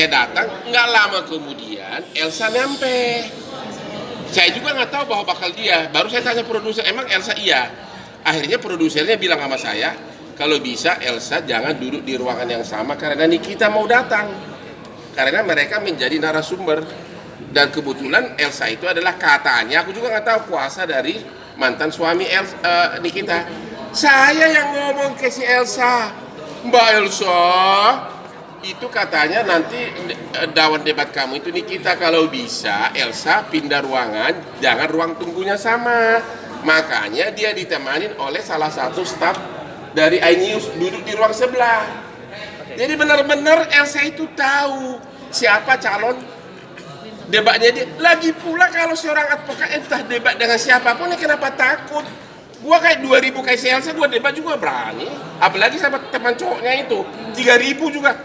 Saya datang, nggak lama kemudian Elsa nyampe. Saya juga nggak tahu bahwa bakal dia. Baru saya tanya produser, emang Elsa iya? Akhirnya produsernya bilang sama saya, kalau bisa Elsa jangan duduk di ruangan yang sama karena Nikita mau datang. Karena mereka menjadi narasumber. Dan kebetulan Elsa itu adalah katanya, aku juga nggak tahu, kuasa dari mantan suami Nikita. Saya yang ngomong ke si Elsa, Mbak Elsa, itu katanya nanti dawan debat kamu itu Nikita, kalau bisa Elsa pindah ruangan, jangan ruang tunggunya sama. Makanya dia ditemanin oleh salah satu staf dari iNews duduk di ruang sebelah. Jadi benar-benar Elsa itu tahu siapa calon debatnya dia. Lagi pula kalau seorang advokat entah debat dengan siapapun, ini kenapa takut? Gua kayak 2000 kayak si Elsa, gua debat juga berani. Apalagi sama teman cowoknya itu 3000 juga.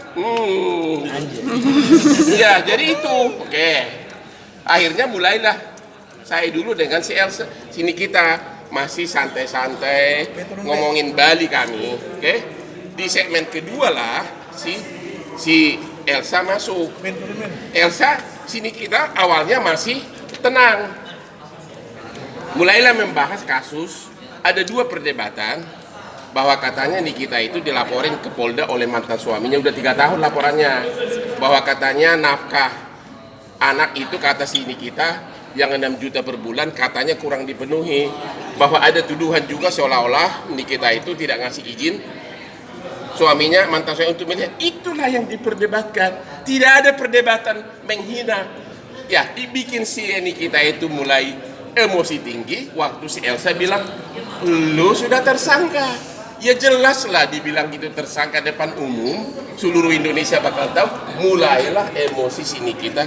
Ya jadi itu. Oke. Akhirnya mulailah saya dulu dengan si Elsa. Sini kita masih santai-santai ngomongin Bali kami. Oke. Di segmen kedua lah si Elsa masuk. Elsa, sini kita awalnya masih tenang. Mulailah membahas kasus. Ada dua perdebatan bahwa katanya Nikita itu dilaporin ke Polda oleh mantan suaminya, udah 3 tahun laporannya, bahwa katanya nafkah anak itu kata si Nikita yang 6 juta per bulan katanya kurang dipenuhi, bahwa ada tuduhan juga seolah-olah Nikita itu tidak ngasih izin suaminya, mantan suami untuk melihat. Itulah yang diperdebatkan, tidak ada perdebatan menghina. Ya, dibikin si Nikita itu mulai emosi tinggi waktu si Elsa bilang, lu sudah tersangka. Ya jelaslah dibilang gitu, tersangka depan umum, seluruh Indonesia bakal tahu. Mulailah emosi si Nikita.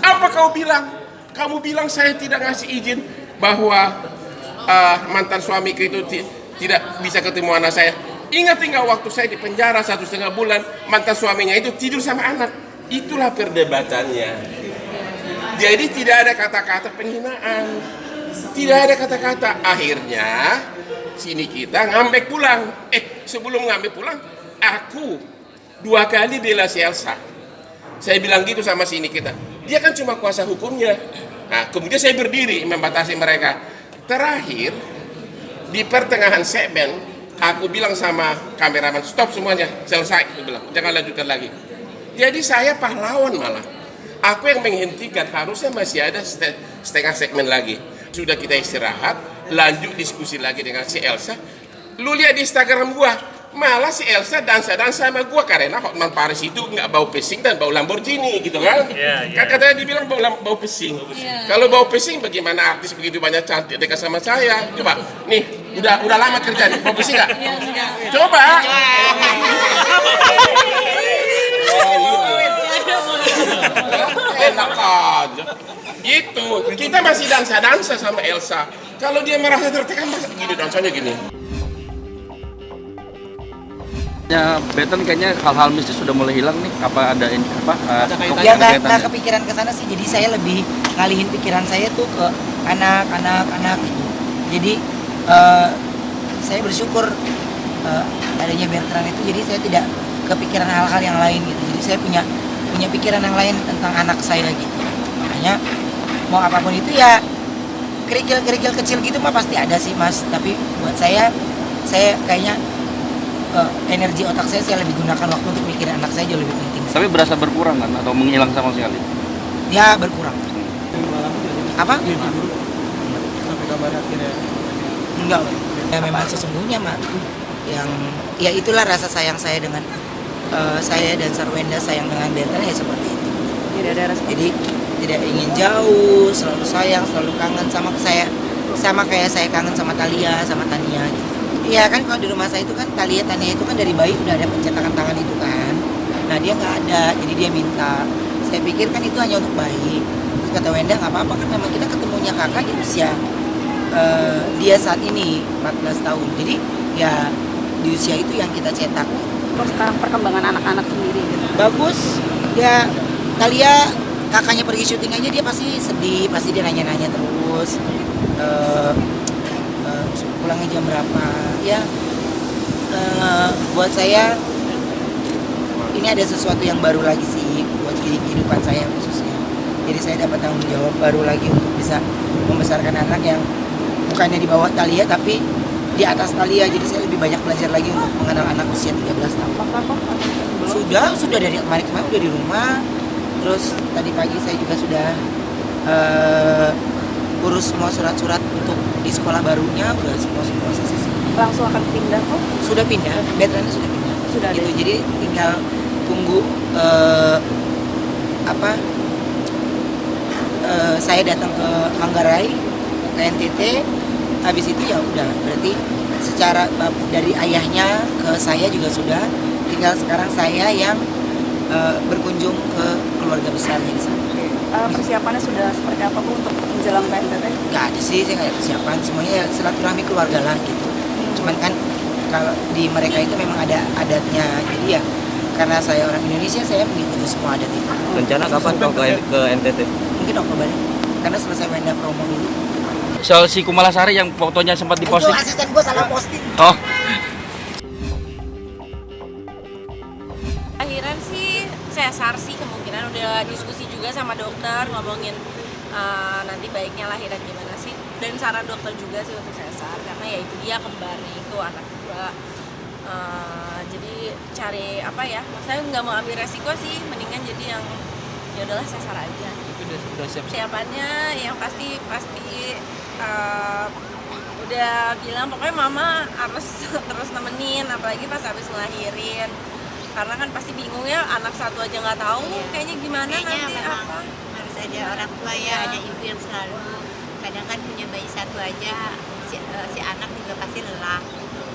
Apa kau bilang? Kamu bilang saya tidak ngasih izin bahwa mantan suamiku itu tidak bisa ketemu anak saya. Ingat tinggal waktu saya di penjara 1,5 bulan, mantan suaminya itu tidur sama anak. Itulah perdebatannya. Jadi tidak ada kata-kata penghinaan, tidak ada kata-kata. Akhirnya sini kita ngambek pulang. Sebelum ngambek pulang, aku 2 kali bela si Elsa. Saya bilang gitu sama sini kita. Dia kan cuma kuasa hukumnya. Nah, kemudian saya berdiri membatasi mereka. Terakhir di pertengahan segmen, aku bilang sama kameramen, stop semuanya, selesai. Aku bilang, jangan lanjutkan lagi. Jadi saya pahlawan malah. Aku yang menghentikan, harusnya masih ada setengah segmen lagi. Sudah kita istirahat, lanjut diskusi lagi dengan si Elsa. Lu lihat di Instagram gua, malah si Elsa dansa-dansa sama gua karena Hotman Paris itu nggak bau pesing dan bau Lamborghini gitu kan? Kan katanya dibilang bau pesing. Kalau bau pesing, bagaimana artis begitu banyak cantik dekat sama saya? Coba, nih udah lama kerja nih, bau pesing nggak? Coba. Enak aja. Gitu. Kita masih dansa-dansa sama Elsa. Kalau dia merasa tertekan, masa gini dansanya gini. Ya, Beton kayaknya hal-hal mistis sudah mulai hilang nih. Apa ada ini Ya nggak kepikiran ke sana sih. Jadi saya lebih ngalihin pikiran saya tuh ke anak gitu. Jadi saya bersyukur adanya Bertrand itu. Jadi saya tidak kepikiran hal-hal yang lain gitu. Jadi saya punya pikiran yang lain tentang anak saya gitu. Makanya mau apapun itu ya kerikil-kerikil kecil gitu mah pasti ada sih Mas. Tapi buat saya kayaknya energi otak saya lebih gunakan waktu untuk mikirin anak saya jauh lebih penting. Tapi berasa berkurang kan atau menghilang sama sekali? Ya berkurang. Apa? Sampai kabar akhirnya. Enggak. Ya memang sesungguhnya mah yang ya itulah rasa sayang saya dengan saya dan Sarwenda sayang dengan Bertrand ya seperti itu. Tidak ada rasa. Jadi tidak ingin jauh, selalu sayang, selalu kangen sama saya, sama kayak saya kangen sama Thalia, sama Tania gitu. Iya kan kalau di rumah saya itu kan Tania itu kan dari bayi udah ada pencetakan tangan itu kan. Nah dia nggak ada, jadi dia minta. Saya pikir kan itu hanya untuk bayi. Terus kata Wenda nggak apa-apa kan memang kita ketemunya kakak di usia dia saat ini 14 tahun. Jadi ya di usia itu yang kita cetak. Untuk sekarang perkembangan anak-anak sendiri gitu. Bagus, ya Thalia kakaknya pergi syuting aja dia pasti sedih, pasti dia nanya-nanya terus. Pulangnya jam berapa ya buat saya ini ada sesuatu yang baru lagi sih buat kehidupan saya khususnya. Jadi saya dapat tanggung jawab baru lagi untuk bisa membesarkan anak yang bukannya di bawah Thalia tapi di atas Thalia. Jadi saya lebih banyak belajar lagi untuk mengenal anak usia 13 tahun. Sudah dari kemarin udah di rumah. Terus tadi pagi saya juga sudah urus semua surat-surat untuk di sekolah barunya, udah semua proses. Langsung akan pindah kok? Sudah pindah, veterannya sudah pindah. Sudah ada. Gitu. Jadi tinggal tunggu saya datang ke Manggarai, ke NTT. Habis itu ya udah, berarti secara dari ayahnya ke saya juga sudah. Tinggal sekarang saya yang berkunjung ke keluarga besarnya di sana. Persiapannya sudah seperti apa Bu untuk menjelang PNBP? Nggak ada sih, saya nggak ada persiapan. Semuanya ya silaturahmi keluarga lah gitu. Cuman kan kalau di mereka itu memang ada adatnya. Jadi ya karena saya orang Indonesia, saya mengikuti semua adat itu. Rencana kapan kau ke NTT? Mungkin Oktober. Karena selesai Wenda promo dulu. Soal si Kumalasari yang fotonya sempat diposting. Itu asisten gue salah posting. Oh, Akhiran sih sesar sih, kemungkinan udah diskusi juga sama dokter ngomongin nanti baiknya lahiran gimana sih, dan saran dokter juga sih untuk sesar karena ya itu dia kembarnya itu anak dua. Jadi cari apa ya, maksudnya nggak mau ambil resiko sih, mendingan jadi yang ya udahlah sesar aja. Udah siap. Siapannya yang pasti udah bilang pokoknya mama harus terus nemenin, apalagi pas habis ngelahirin, karena kan pasti bingung ya, anak satu aja nggak tahu kayaknya gimana Kayaknya nanti memang apa. harus ada orang tua ya, ada ibu yang selalu kadang kan punya bayi satu aja si anak juga pasti lelah,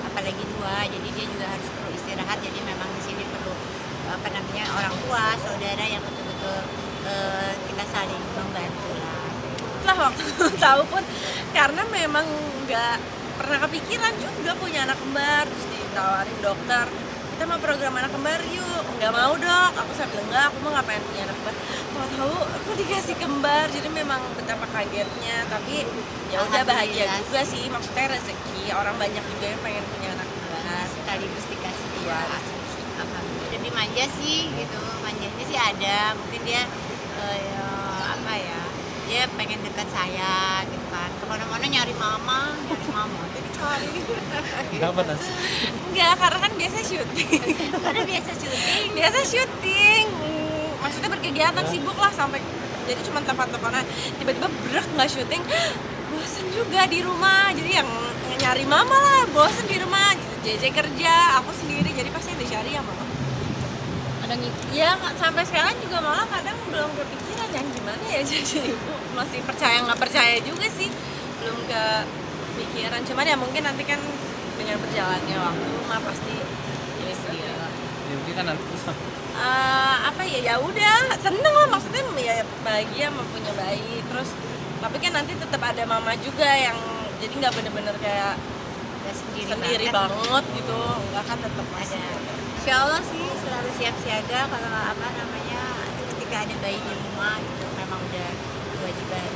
apalagi dua, jadi dia juga harus perlu istirahat. Jadi memang di sini perlu orang tua, saudara yang betul-betul kita saling membantu lah. Lah waktu tahu pun karena memang nggak pernah kepikiran juga punya anak kembar, terus ditawarin dokter kita mau program anak kembar yuk, nggak mau dok, aku sambil enggak, aku mau nggak pengen punya anak kembar. Tahu aku dikasih kembar, jadi memang betapa kagetnya, tapi ya udah bahagia juga sih, maksudnya rezeki orang banyak juga yang pengen punya anak kembar. Sekaligus dikasih dia lebih manja sih gitu, manjanya sih ada, mungkin dia dia pengen dekat saya gitu kan, kemana-mana nyari mama jadi cari. Kenapa nasi? Enggak, karena kan biasa syuting. Karena biasa syuting, maksudnya berkegiatan sibuk lah sampai jadi cuma telepon-teleponan, tiba-tiba brek nggak syuting, bosen juga di rumah, jadi yang nyari mama lah, bosen di rumah, JJ kerja, aku sendiri, jadi pasti yang dicari ya mama. Ya sampai sekarang juga malah kadang belum kepikiran yang gimana ya jadi ibu, masih percaya nggak percaya juga sih, belum kepikiran, cuman ya mungkin nanti kan dengan berjalannya waktu mah pasti ya sendiri lah. Ya mungkin kan nanti Ya udah seneng lah, maksudnya ya bahagia mempunyai bayi, terus tapi kan nanti tetap ada mama juga yang jadi nggak bener-bener kayak sendiri banget gitu, enggak kan tetap ada. Insya Allah sih selalu siap siaga kalau ketika ada bayi di rumah gitu, memang udah kewajiban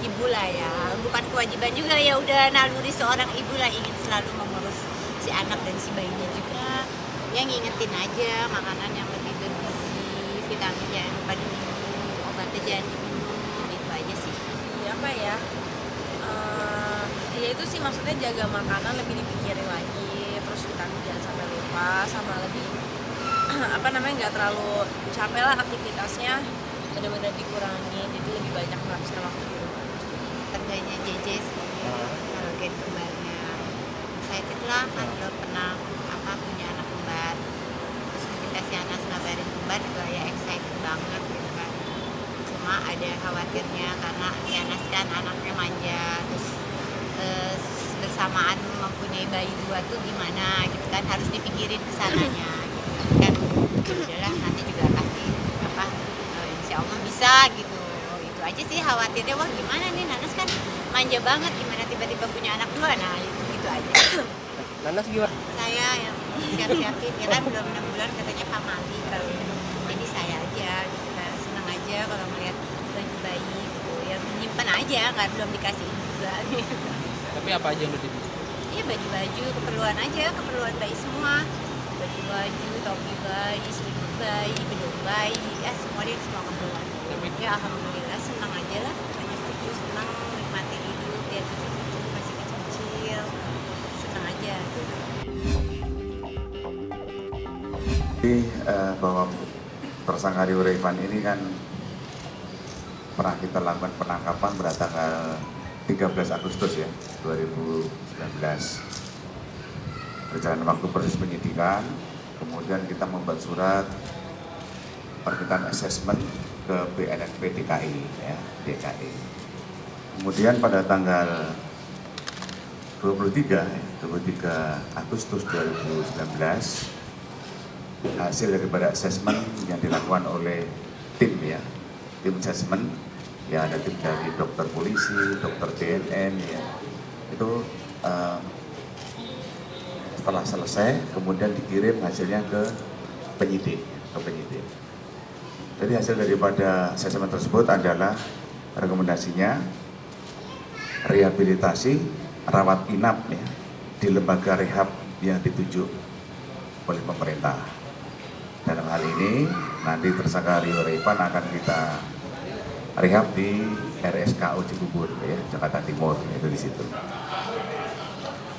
ibu lah ya, bukan kewajiban juga ya, udah naluri seorang ibu lah, ingin selalu mengurus si anak dan si bayinya juga, yang ngingetin aja makanan yang lebih bergizi, vitamin jangan lupa diminum, obatnya jangan diminum, gitu aja sih. apa ya ya itu sih, maksudnya jaga makanan lebih dipikirin lagi, terus vitamin jangan sampai lupa, sama lebih nggak terlalu capek lah aktivitasnya, benar-benar dikurangi, jadi lebih banyak menghabiskan waktu di rumah. Kerjanya JJ sih kalau gen kembarnya saya lah kan belum pernah punya anak kembar, terus ketika si anak ngabarin kembar juga ya excited banget gitu kan, cuma ada khawatirnya karena si anak kan anaknya manja, terus bersamaan mempunyai bayi dua tuh gimana gitu kan, harus dipikirin kesananya gitu kan. Udahlah nanti juga pasti insya Allah bisa gitu, itu aja sih khawatirnya. Wah gimana nih Nanas kan manja banget, gimana tiba-tiba punya anak dua, nah itu aja. Nanas gimana? Saya yang siap-siapin, ya kan belum 6 bulan katanya pamali, kalau jadi saya aja gitu kan, senang aja kalau melihat baju bayi gitu, ya menyimpan aja kan, belum dikasihin juga gitu. Tapi apa aja yang udah dibeli? Iya baju-baju, keperluan aja, keperluan bayi semua. baju baju, topi bayi, selimut bayi, bedong bayi, ya semua keperluan. Ya alhamdulillah senang aja lah, banyak cucu senang nikmatin hidup, lihat cucu masih kecil-kecil, senang aja. Jadi bahwa tersangka Rio Raivan ini kan pernah kita lakukan penangkapan pada tanggal 13 Agustus ya 2019. Berjalan waktu proses penyidikan, kemudian kita membuat surat permintaan asesmen ke BNNP DKI ya, DKI. Kemudian pada tanggal 23 Agustus 2019 hasil daripada asesmen yang dilakukan oleh tim ya, tim asesmen ya, ada tim dari dokter polisi, dokter BNN ya, itu setelah selesai kemudian dikirim hasilnya ke penyidik. Jadi hasil daripada asesmen tersebut adalah rekomendasinya rehabilitasi rawat inap ya, di lembaga rehab yang ditunjuk oleh pemerintah. Dalam hal ini nanti tersangka Rio Raivan akan kita rehab di RSKO Cibubur ya, Jakarta Timur, itu di situ.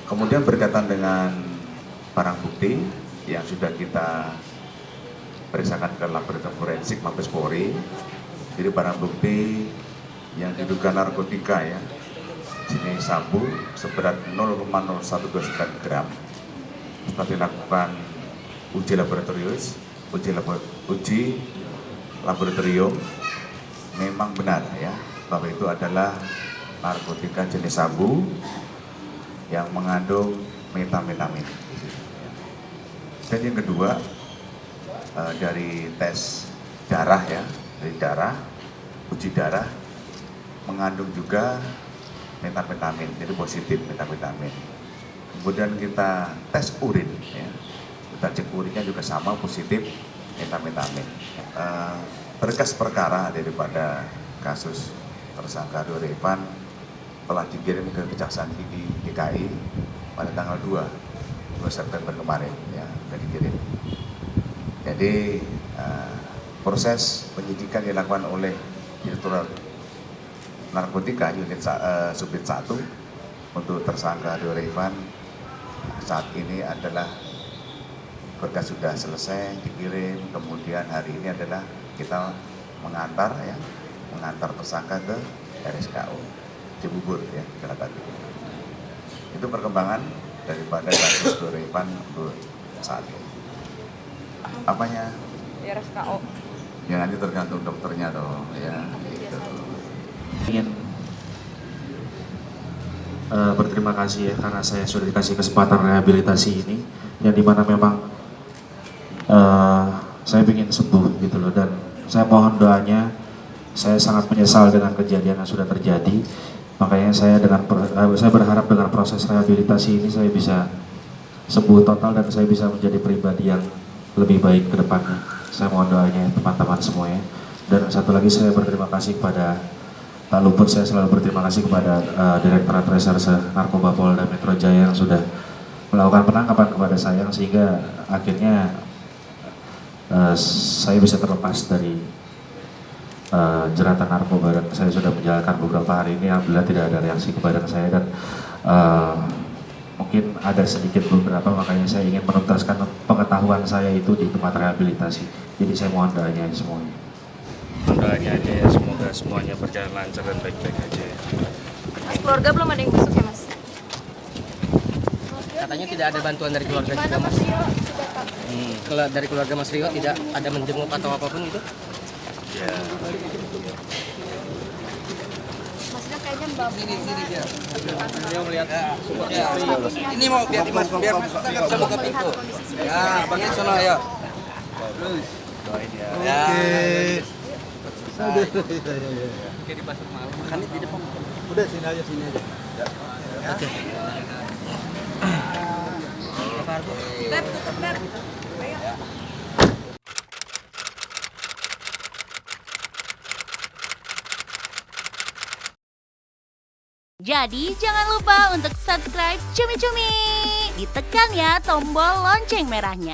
Kemudian berkaitan dengan barang bukti yang sudah kita periksakan ke laboratorium forensik Mabes Polri. Jadi barang bukti yang diduga narkotika ya, jenis sabu seberat 0,0129 gram. Setelah dilakukan uji laboratorium memang benar ya bahwa itu adalah narkotika jenis sabu yang mengandung metamfetamin. Dan yang kedua dari tes darah ya, dari darah, uji darah mengandung juga metamfetamin, jadi positif metamfetamin. Kemudian kita tes urin ya, kita cek urinnya juga sama positif metamfetamin. Berkas perkara daripada kasus tersangka Rio Raivan telah dikirim ke Kejaksaan Tinggi DKI pada tanggal 2 September kemarin ya, sudah dikirim. Jadi proses penyidikan dilakukan oleh Direktorat Narkotika Unit Subdit 1 untuk tersangka Rio Raivan saat ini adalah berkas sudah selesai dikirim, kemudian hari ini adalah kita mengantar tersangka ke RSKO Cibubur ya, Jakarta Timur. Itu perkembangan daripada kasus Rio Raivan untuk saat ini. Apanya? Di RSKO. Ya nanti tergantung dokternya dong ya. Gitu. Ingin berterima kasih ya karena saya sudah dikasih kesempatan rehabilitasi ini, yang dimana memang saya ingin sembuh gitu loh, dan saya mohon doanya. Saya sangat menyesal dengan kejadian yang sudah terjadi, makanya saya berharap dengan proses rehabilitasi ini saya bisa sembuh total dan saya bisa menjadi pribadi yang lebih baik ke depannya. Saya mohon doanya teman-teman semuanya. Dan satu lagi saya berterima kasih kepada, tak luput saya selalu berterima kasih kepada Direktorat Reserse Narkoba Polda Metro Jaya yang sudah melakukan penangkapan kepada saya, sehingga akhirnya saya bisa terlepas dari jeratan narkoba, dan saya sudah menjalankan beberapa hari ini. Alhamdulillah tidak ada reaksi kepada saya, dan mungkin ada sedikit beberapa, makanya saya ingin menuntaskan pengetahuan saya itu di tempat rehabilitasi. Jadi saya mohon doanya semuanya. Doanya aja ya, semoga semuanya berjalan lancar dan baik-baik aja ya. Mas, keluarga belum ada yang besok ya, Mas? Katanya tidak ada bantuan dari keluarga juga, Mas. Kalau dari keluarga Mas Rio tidak ada menjenguk atau apapun gitu? Ya. Masnya kayaknya mbak. Dia melihat supportnya. Ini mau biar Mas bisa buka pintu. Ya, bagian sana ya. Doain ya. Oke. Oke, di pasar malam. Kan di depan. Udah sini aja. Oke. Beb, tutup Beb. Ayo. Jadi jangan lupa untuk subscribe Cumi Cumi. Ditekan ya tombol lonceng merahnya.